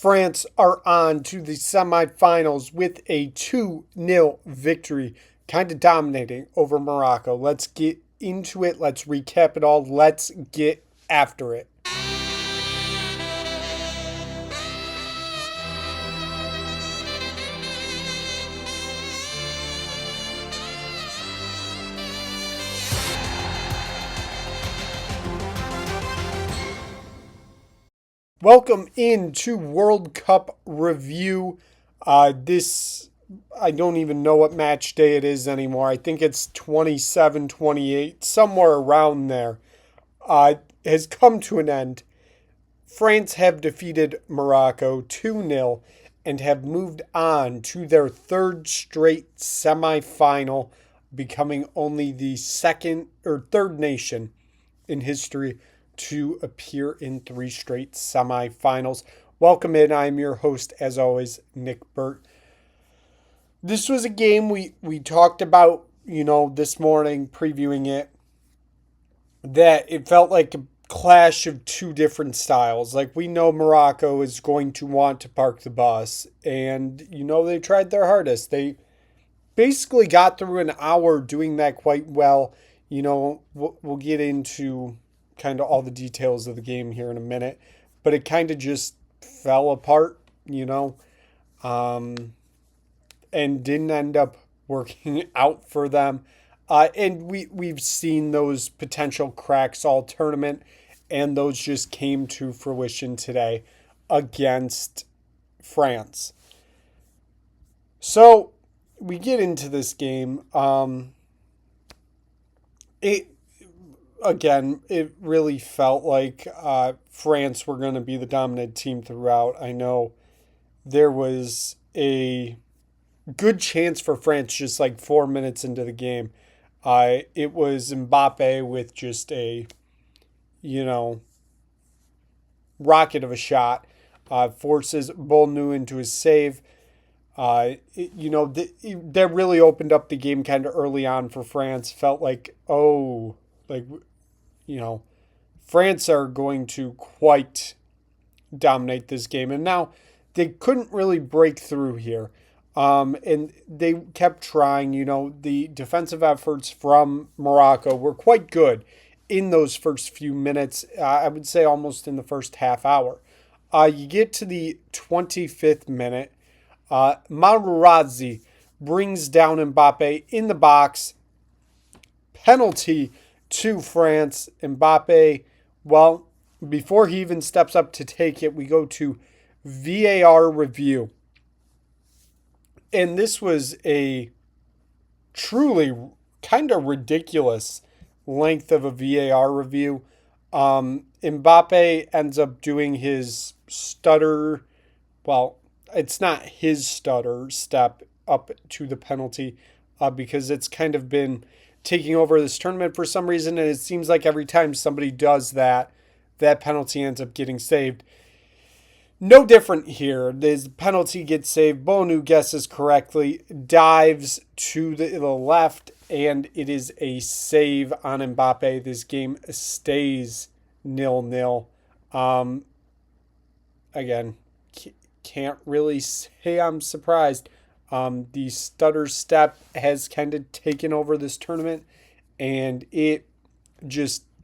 France are on to the semifinals with a 2-0 victory, kind of dominating over Morocco. Let's get into it. Let's recap it all. Let's get after it. Welcome into World Cup review. I don't even know what match day it is anymore. I think it's 27, 28, somewhere around there. Has come to an end. France have defeated Morocco 2-0 and have moved on to their third straight semifinal, becoming only the second or third nation in history to appear in three straight semifinals. Welcome in. I'm your host, as always, Nick Burt. This was a game we talked about, this morning, previewing it, that it felt like a clash of two different styles. Like, we know Morocco is going to want to park the bus, and, they tried their hardest. They basically got through an hour doing that quite well. We'll get into kind of all the details of the game here in a minute, but it kind of just fell apart, and didn't end up working out for them. And we've seen those potential cracks all tournament, and those just came to fruition today against France. So we get into this game. It really felt like France were going to be the dominant team throughout. I know there was a good chance for France just like 4 minutes into the game. It was Mbappé with just a, rocket of a shot. Forces Bolnu into his save. That really opened up the game kind of early on for France. Felt like, France are going to quite dominate this game. And now they couldn't really break through here. And they kept trying. The defensive efforts from Morocco were quite good in those first few minutes. I would say almost in the first half hour. You get to the 25th minute. Materazzi brings down Mbappé in the box. Penalty to France. Mbappé, before he even steps up to take it, we go to VAR review. And this was a truly kind of ridiculous length of a VAR review. Mbappé ends up doing his stutter. Well, it's not his stutter step up to the penalty because it's kind of been taking over this tournament for some reason. And it seems like every time somebody does that, that penalty ends up getting saved. No different here. The penalty gets saved. Bonu guesses correctly, dives to the left, and it is a save on Mbappé. This game stays 0-0. Again, can't really say I'm surprised. The stutter step has kind of taken over this tournament, and it's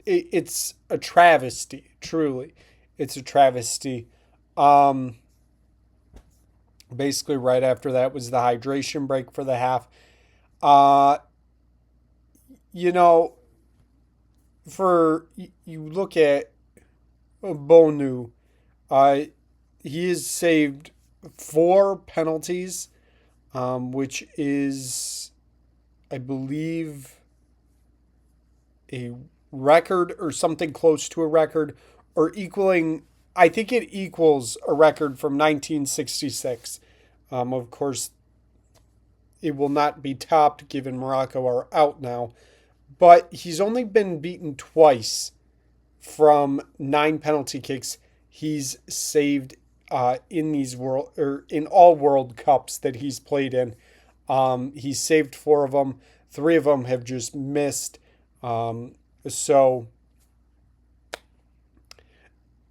a travesty. Truly, it's a travesty. Basically right after that was the hydration break for the half. You look at Bonu, he has saved 4 penalties, which is, I believe, a record or something close to a record, or equaling. I think it equals a record from 1966. Of course, it will not be topped given Morocco are out now. But he's only been beaten twice from 9 penalty kicks he's saved in all World Cups that he's played in. He's saved 4 of them. 3 of them have just missed. So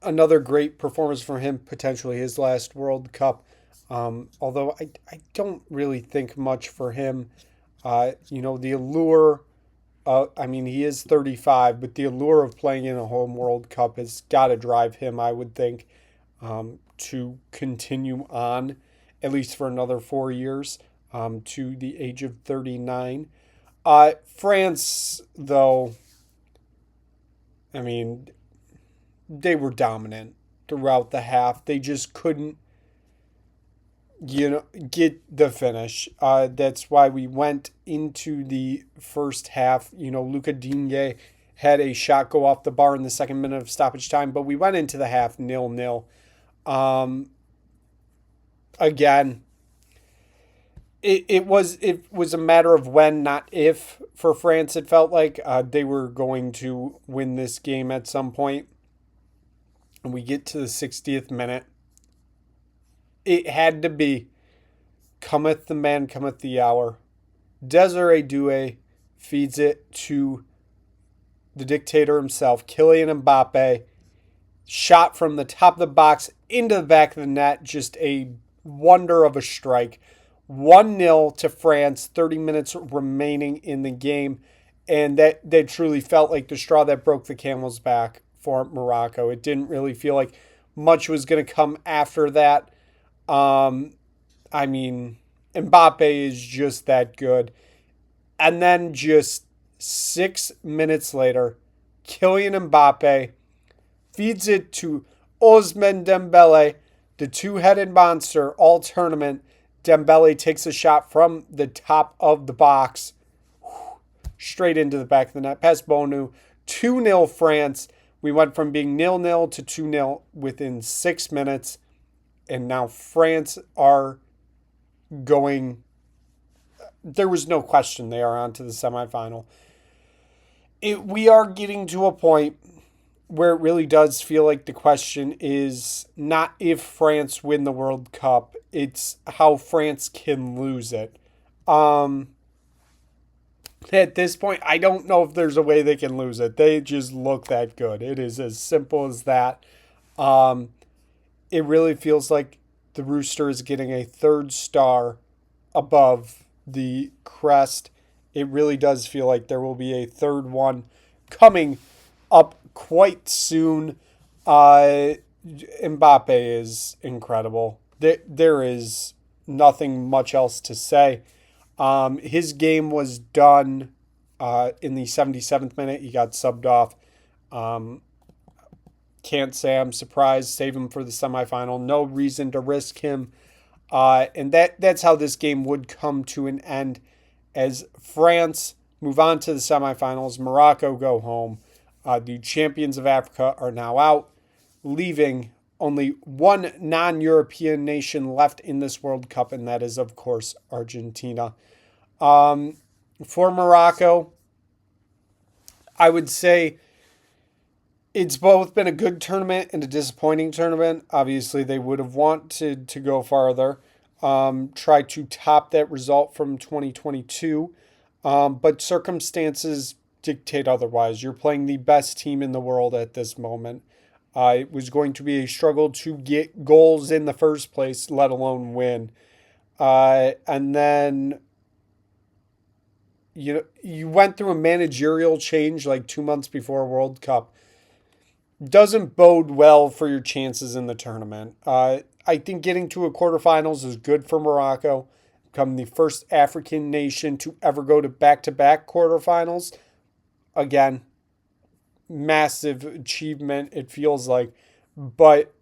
Another great performance from him, potentially his last World Cup. Although I don't really think much for him. The allure, I mean, he is 35, but the allure of playing in a home World Cup has got to drive him, I would think, to continue on, at least for another 4 years, to the age of 39. France, though, I mean, they were dominant throughout the half. They just couldn't, get the finish. That's why we went into the first half. Luca Digne had a shot go off the bar in the second minute of stoppage time, but we went into the half 0-0. Um, Again, it was a matter of when, not if, for France. It felt like they were going to win this game at some point, and we get to the 60th minute. It had to be cometh the man, cometh the hour. Desiree Doué feeds it to the dictator himself, Kylian Mbappé. Shot from the top of the box into the back of the net. Just a wonder of a strike. 1-0 to France, 30 minutes remaining in the game. And that truly felt like the straw that broke the camel's back for Morocco. It didn't really feel like much was going to come after that. I mean, Mbappe is just that good. And then just 6 minutes later, Kylian Mbappe feeds it to Ousmane Dembélé, the two-headed monster, all tournament. Dembélé takes a shot from the top of the box, straight into the back of the net, past Bonu. 2-0 France. We went from being 0-0 to 2-0 within 6 minutes. And now France are going. There was no question they are on to the semifinal. We are getting to a point where it really does feel like the question is not if France win the World Cup, it's how France can lose it. At this point, I don't know if there's a way they can lose it. They just look that good. It is as simple as that. It really feels like the Rooster is getting a third star above the crest. It really does feel like there will be a third one coming up quite soon. Mbappe is incredible. There is nothing much else to say. His game was done in the 77th minute. He got subbed off. Can't say I'm surprised. Save him for the semifinal. No reason to risk him. And that's how this game would come to an end as France move on to the semifinals. Morocco go home. The champions of Africa are now out, leaving only one non-European nation left in this World Cup, and that is, of course, Argentina. For Morocco, I would say it's both been a good tournament and a disappointing tournament. Obviously, they would have wanted to go farther, try to top that result from 2022, but circumstances dictate otherwise. You're playing the best team in the world at this moment. It was going to be a struggle to get goals in the first place, let alone win. And then you went through a managerial change like 2 months before World Cup. Doesn't bode well for your chances in the tournament. I think getting to a quarterfinals is good for Morocco. Become the first African nation to ever go to back-to-back quarterfinals. Again, massive achievement, it feels like. But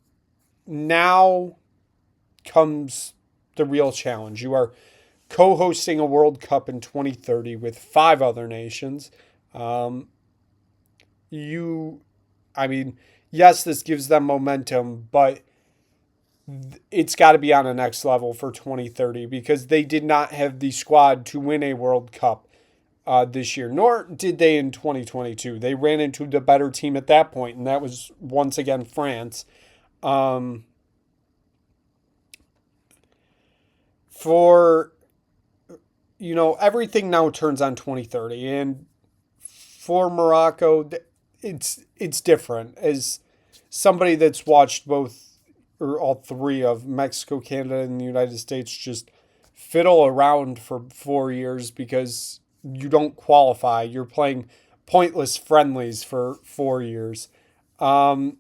now comes the real challenge. You are co-hosting a World Cup in 2030 with 5 other nations. Yes, this gives them momentum, but it's got to be on a next level for 2030 because they did not have the squad to win a World Cup this year, nor did they in 2022. They ran into the better team at that point, and that was once again France. Everything now turns on 2030, and for Morocco, it's different. As somebody that's watched both or all three of Mexico, Canada, and the United States just fiddle around for 4 years because you don't qualify. You're playing pointless friendlies for 4 years. Um,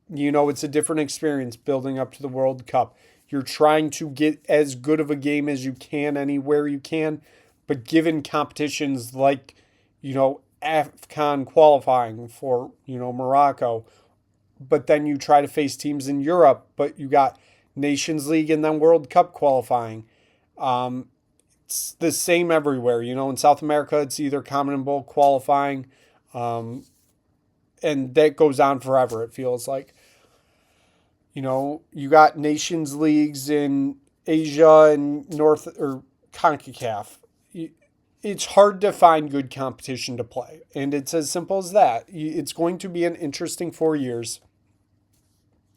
it's a different experience building up to the World Cup. You're trying to get as good of a game as you can anywhere you can, but given competitions like, AFCON qualifying for, Morocco, but then you try to face teams in Europe, but you got Nations League and then World Cup qualifying. Um, it's the same everywhere. In South America, it's either Common Bowl qualifying, um, and that goes on forever, it feels like. You got Nations Leagues in Asia and North or CONCACAF. It's hard to find good competition to play, and it's as simple as that. It's going to be an interesting 4 years.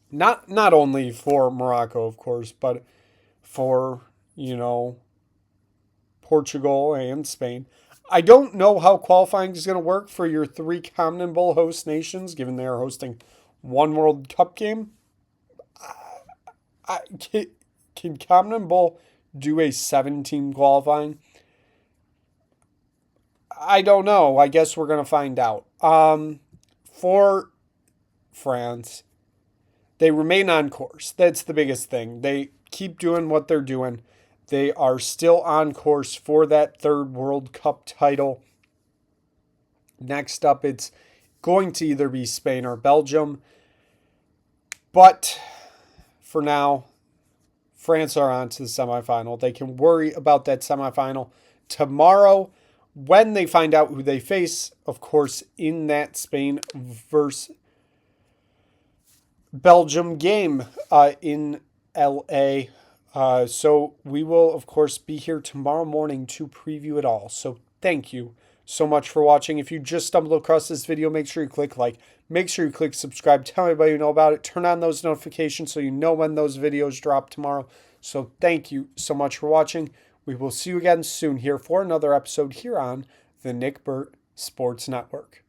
Not only for Morocco, of course, but for, Portugal and Spain. I don't know how qualifying is going to work for your three Common Bowl host nations, given they are hosting one World Cup game. Can Common Bowl do a 7-team qualifying? I don't know. I guess we're going to find out. For France, they remain on course. That's the biggest thing. They keep doing what they're doing. They are still on course for that third World Cup title. Next up, it's going to either be Spain or Belgium. But for now, France are on to the semifinal. They can worry about that semifinal tomorrow when they find out who they face, of course, in that Spain versus Belgium game in LA. So we will, of course, be here tomorrow morning to preview it all. So thank you so much for watching. If you just stumbled across this video, make sure you click like, make sure you click subscribe, tell everybody you know about it, turn on those notifications so you know when those videos drop tomorrow. So thank you so much for watching. We will see you again soon here for another episode here on the Nick Burt Sports Network.